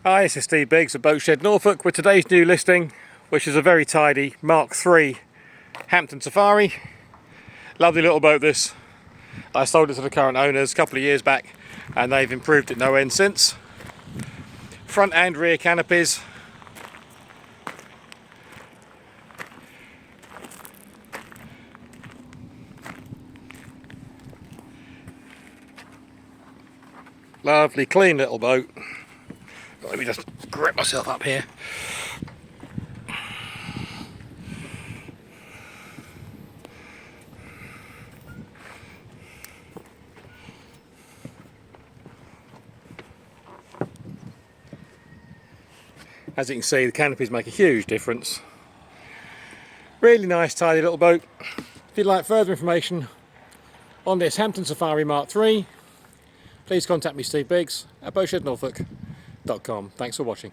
Hi, this is Steve Biggs of Boatshed, Norfolk, with today's new listing, which is a very tidy Mark III Hampton Safari. Lovely little boat this. I sold it to the current owners a couple of years back and they've improved it no end since. Front and rear canopies. Lovely clean little boat. Let me just grip myself up here. As you can see, the canopies make a huge difference. Really nice, tidy little boat. If you'd like further information on this Hampton Safari Mark III, please contact me, Steve Biggs, at boatshednorfolk.com. Thanks for watching.